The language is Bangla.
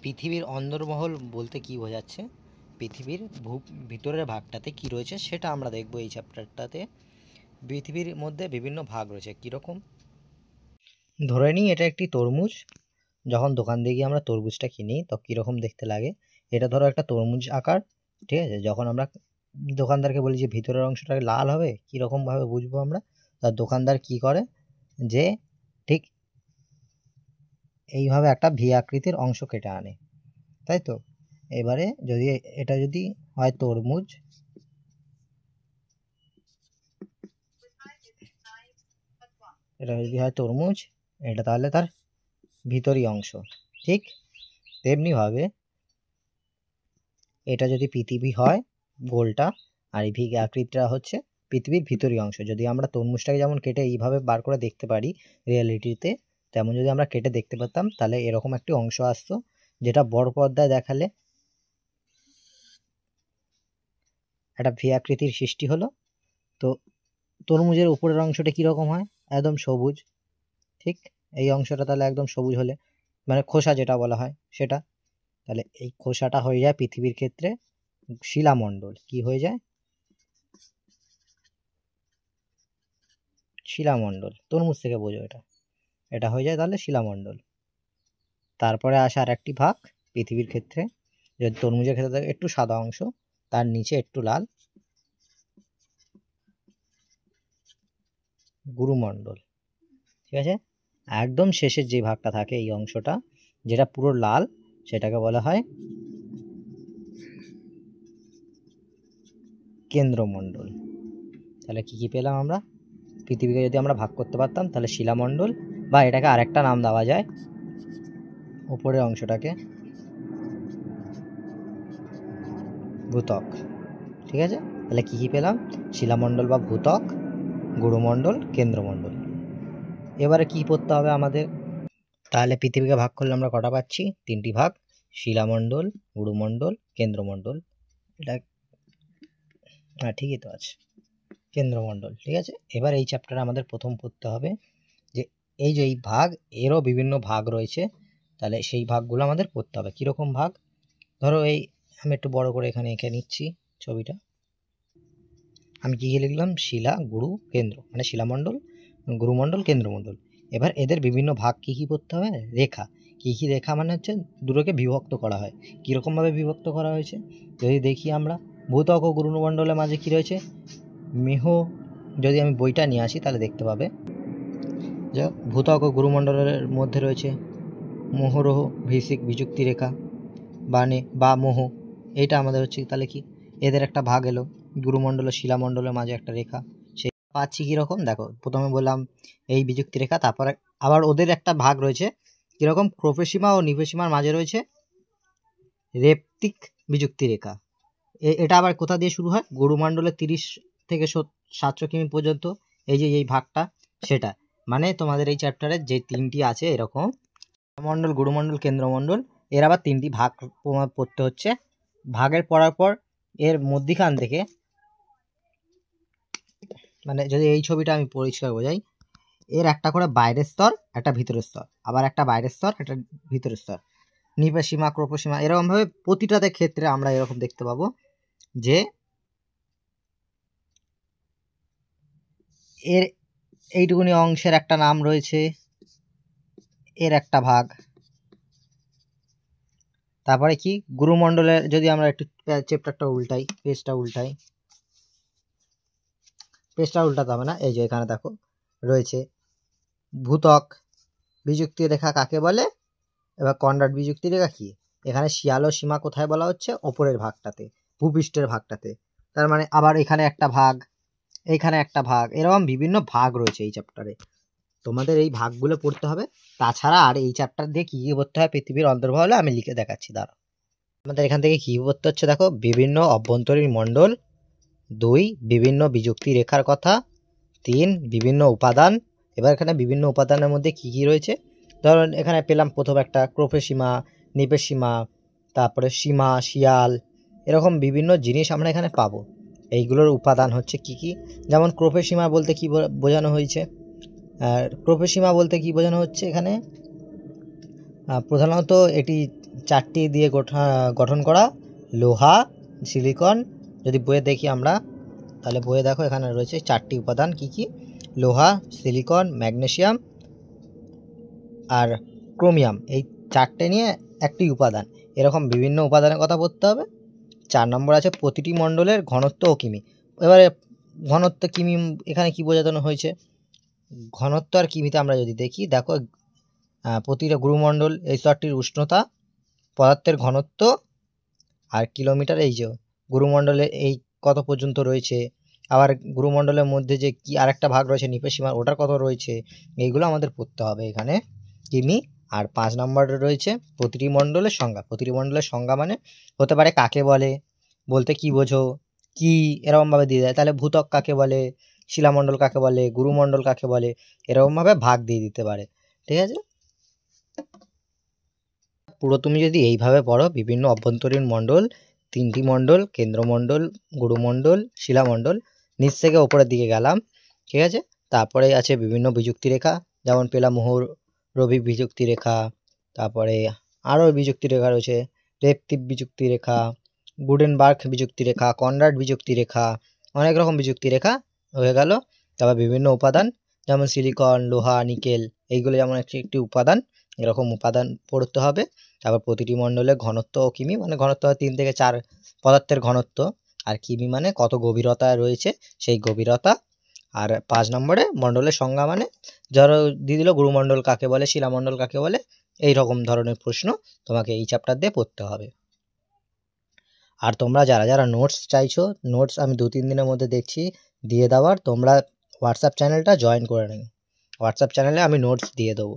পৃথিবীর অন্দরমহল বলতে কি বোঝাচ্ছে, পৃথিবীর ভিতরের ভাগটাতে কি রয়েছে সেটা আমরা দেখব এই চ্যাপ্টারটাতে। পৃথিবীর মধ্যে বিভিন্ন ভাগ রয়েছে। কীরকম, ধরে নিই এটা একটি তরমুজ। যখন দোকান দিয়ে গিয়ে আমরা তরমুজটা কিনি তো কীরকম দেখতে লাগে, এটা ধরো একটা তরমুজ আকার, ঠিক আছে। যখন আমরা দোকানদারকে বলি যে ভিতরের অংশটা লাল হবে, কীরকমভাবে বুঝবো আমরা? তার দোকানদার কি করে, যে ঠিক এইভাবে একটা ভি আকৃতির অংশ কেটে আনে, তাই তো। এবারে যদি এটা যদি হয় তরমুজ, এটা যদি হয় তরমুজ, এটা তাহলে তার ভিতরি অংশ। ঠিক তেমনিভাবে এটা যদি পৃথিবী হয় গোলটা, আর এই ভি আকৃতিটা হচ্ছে পৃথিবীর ভিতরি অংশ। যদি আমরা তরমুজটাকে যেমন কেটে এইভাবে বার করে দেখতে পারি রিয়েলিটিতে, তেমন যদি আমরা কেটে দেখতে পারতাম তাহলে এরকম একটি অংশ আসতো, যেটা বড় পর্দায় দেখালে একটা ভি আকৃতির সৃষ্টি হলো। তো তরমুজের উপরের অংশটা কীরকম হয়, একদম সবুজ। ঠিক এই অংশটা তাহলে একদম সবুজ হলে, মানে খোসা যেটা বলা হয় সেটা, তাহলে এই খোসাটা হয়ে যায় পৃথিবীর ক্ষেত্রে শিলামণ্ডল। কি হয়ে যায়? শিলামণ্ডল। তরমুজ থেকে বোঝো এটা, এটা হয়ে যায় তাহলে শিলামণ্ডল। তারপরে আসে আর একটি ভাগ পৃথিবীর ক্ষেত্রে, যদি তরমুজের ক্ষেত্রে থাকে একটু সাদা অংশ, তার নিচে একটু লাল, গুরুমণ্ডল। ঠিক আছে, একদম শেষের যে ভাগটা থাকে এই অংশটা যেটা পুরো লাল, সেটাকে বলা হয় কেন্দ্রমণ্ডল। তাহলে কি কি পেলাম আমরা? পৃথিবীকে যদি আমরা ভাগ করতে পারতাম তাহলে শিলামণ্ডল, বা এটাকে আরেকটা নাম দেওয়া যায় উপরের অংশটাকে ভূত্বক। ঠিক আছে, তাহলে কি কি পেলাম? শিলামণ্ডল বা ভূত্বক, গুরুমণ্ডল, কেন্দ্রমণ্ডল। এবারে কি পড়তে হবে আমাদের? তাহলে পৃথিবীকে ভাগ করলে আমরা কটা পাচ্ছি? তিনটি ভাগ, শিলামণ্ডল, গুরুমণ্ডল, কেন্দ্রমণ্ডল। এটা হ্যাঁ ঠিকই তো আছে, কেন্দ্রমণ্ডল। ঠিক আছে, এবার এই চ্যাপ্টারে আমাদের প্রথম পড়তে হবে যে এই যে এই ভাগ, এরও বিভিন্ন ভাগ রয়েছে, তাহলে সেই ভাগগুলো আমাদের পড়তে হবে। কীরকম ভাগ? ধরো এই আমি একটু বড় করে এখানে এঁকে নিচ্ছি ছবিটা। আমি কী লিখলাম? শিলা, গুরু, কেন্দ্র, মানে শিলামণ্ডল, গুরুমণ্ডল, কেন্দ্রমণ্ডল। এবার এদের বিভিন্ন ভাগ কী কী পড়তে হবে? রেখা। কী কী রেখা? মানে হচ্ছে দুটোকে বিভক্ত করা হয়। কীরকমভাবে বিভক্ত করা হয়েছে যদি দেখি আমরা, ভূত্বক ও গুরুমণ্ডলের মাঝে কী রয়েছে? মেহ। যদি আমি বইটা নিয়ে আসি তাহলে দেখতে পাবে যে ভূত্বক ও গুরুমণ্ডলের মধ্যে রয়েছে মোহরহ ভিসিক বিযুক্তি রেখা, বানে বা মোহ। এইটা আমাদের হচ্ছে তাহলে কি, এদের একটা ভাগ এলো। গুরুমণ্ডল ও শিলামণ্ডলের মাঝে একটা রেখা, সে পাচ্ছি কীরকম? দেখো, প্রথমে বললাম এই বিযুক্তি রেখা, তারপরে আবার ওদের একটা ভাগ রয়েছে কীরকম, ক্রোপসীমা ও নিপসীমার মাঝে রয়েছে রেপ্তিক বিযুক্তি রেখা। এটা আবার কোথা দিয়ে শুরু হয়? গুরুমণ্ডলের 30 থেকে 700 কিমি পর্যন্ত, এই যে এই ভাগটা সেটা। মানে তোমাদের এই চ্যাপ্টারে যে তিনটি আছে এরকম, মণ্ডল, গুরুমণ্ডল, কেন্দ্রমণ্ডল, এর আবার তিনটি ভাগ পড়তে হচ্ছে। ভাগের পড়ার পর এর মধ্যিখান থেকে, মানে যদি এই ছবিটা আমি পরিষ্কার বোঝাই, এর একটা করে বাইরের স্তর, একটা ভিতরের স্তর, আবার একটা বাইরের স্তর, একটা ভিতরের স্তর, নিপসীমা, ক্রোপসীমা, এরকমভাবে প্রতিটাতে ক্ষেত্রে আমরা এরকম দেখতে পাবো যে এর এইটুকুনি অংশের একটা নাম রয়েছে, এর একটা ভাগ। তারপরে কি, গুরুমণ্ডলের যদি আমরা একটু চ্যাপ্টারটা উল্টাই, পেজটা উল্টাতে হবে না, এই যে এখানে দেখো রয়েছে ভূত্বক বিযুক্তি রেখা কাকে বলে, এবার কনরাড বিযুক্তি রেখা কি। এখানে শিয়াল ও সীমা কোথায় বলা হচ্ছে? ওপরের ভাগটাতে, ভূপৃষ্ঠের ভাগটাতে। তার মানে আবার এখানে একটা ভাগ, এইখানে একটা ভাগ, এরকম বিভিন্ন ভাগ রয়েছে এই চ্যাপ্টারে। তোমাদের এই ভাগগুলো পড়তে হবে। তাছাড়া আর এই চ্যাপ্টার দিয়ে কী কী পড়তে হয় পৃথিবীর অন্তর্ভাগে আমি লিখে দেখাচ্ছি, দাঁড়াও। আমাদের এখান থেকে কী পড়তে হচ্ছে দেখো, বিভিন্ন অভ্যন্তরীণ মণ্ডল, 2 বিভিন্ন বিযুক্তি রেখার কথা, 3 বিভিন্ন উপাদান। এবার এখানে বিভিন্ন উপাদানের মধ্যে কী কী রয়েছে, ধরুন এখানে পেলাম প্রথম একটা ক্রোপসীমা, নিপসীমা, তারপরে সীমা, শিয়াল, এরকম বিভিন্ন জিনিস আমরা এখানে পাবো। এইগুলোর উপাদান হচ্ছে কি কি, যেমন ক্রোপসীমা বলতে কি বোঝানো হয়েছে, ক্রোপসীমা বলতে কি বোঝানো হচ্ছে এখানে, প্রধানত এটি চারটি দিয়ে গঠন করা লোহা, সিলিকন। যদি বইয়ে দেখি আমরা, তাহলে বইয়ে দেখো এখানে রয়েছে চারটি উপাদান। কি কি? লোহা, সিলিকন, ম্যাগনেসিয়াম আর ক্রোমিয়াম। এই চারটে নিয়ে একটি উপাদান। এরকম বিভিন্ন উপাদানের কথা বলতে হবে। 4 নম্বর আছে প্রতিটি মণ্ডলের ঘনত্ব ও কিমি। এবারে ঘনত্ব কিমি এখানে কি বোঝানো হয়েছে? ঘনত্ব আর কিমিতে আমরা যদি দেখি, দেখো প্রতিটা গুরুমণ্ডল, এই স্তরটির উষ্ণতা, পদার্থের ঘনত্ব আর কিলোমিটার, এই যে গুরুমণ্ডলে এই কত পর্যন্ত রয়েছে, আবার গুরুমণ্ডলের মধ্যে যে কি আরেকটা ভাগ রয়েছে নিপেসীমার, ওটার কত রয়েছে, এইগুলো আমাদের পড়তে হবে এখানে কিমি। আর 5 নম্বরে রয়েছে প্রতিটি মণ্ডলের সংজ্ঞা। প্রতিটি মণ্ডলের সংজ্ঞা মানে হতে পারে কাকে বলে, বলতে কি বোঝো, কি, এরকমভাবে দিয়ে দেয়। তাহলে ভূত্বক কাকে বলে, শিলামণ্ডল কাকে বলে, গুরুমণ্ডল কাকে বলে, এরকমভাবে ভাগ দিয়ে দিতে পারে। ঠিক আছে? পুরো তুমি যদি এইভাবে পড়ো, বিভিন্ন অভ্যন্তরীণ মণ্ডল, 3টি মণ্ডল, কেন্দ্রমণ্ডল, গুরুমণ্ডল, শিলামণ্ডল, নিচ থেকে ওপরের দিকে গেলাম। ঠিক আছে? তারপরে আছে বিভিন্ন বিযুক্তি রেখা, যেমন পেলাম রবি বিযুক্তি রেখা, তারপরে আরও বিযুক্তি রেখা রয়েছে, রেপটিভ বিযুক্তি রেখা, গুডেনবার্গ বিযুক্তি রেখা, কনরাড বিযুক্তি রেখা, অনেক রকম বিযুক্তি রেখা হয়ে গেল। তারপর বিভিন্ন উপাদান, যেমন সিলিকন, লোহা, নিকেল, এইগুলো যেমন একটি উপাদান, এরকম উপাদান পড়তে হবে। তারপর প্রতিটি মণ্ডলের ঘনত্ব ও কিমি, মানে ঘনত্ব 3 থেকে 4 পদার্থের ঘনত্ব, আর কিমি মানে কত গভীরতা রয়েছে সেই গভীরতা। আর 5 নম্বরে মণ্ডলের সংজ্ঞা, মানে ধরো দিয়ে দিল গুরুমণ্ডল কাকে বলে, শিলামণ্ডল কাকে বলে, এই রকম ধরনের প্রশ্ন তোমাকে এই চ্যাপ্টার দিয়ে পড়তে হবে। আর তোমরা যারা যারা নোটস চাইছো, নোটস আমি 2-3 দিনের মধ্যে দেখছি দিয়ে দেওয়ার। তোমরা হোয়াটসঅ্যাপ চ্যানেলটা জয়েন করে নিও। হোয়াটসঅ্যাপ চ্যানেলে আমি নোটস দিয়ে দেবো।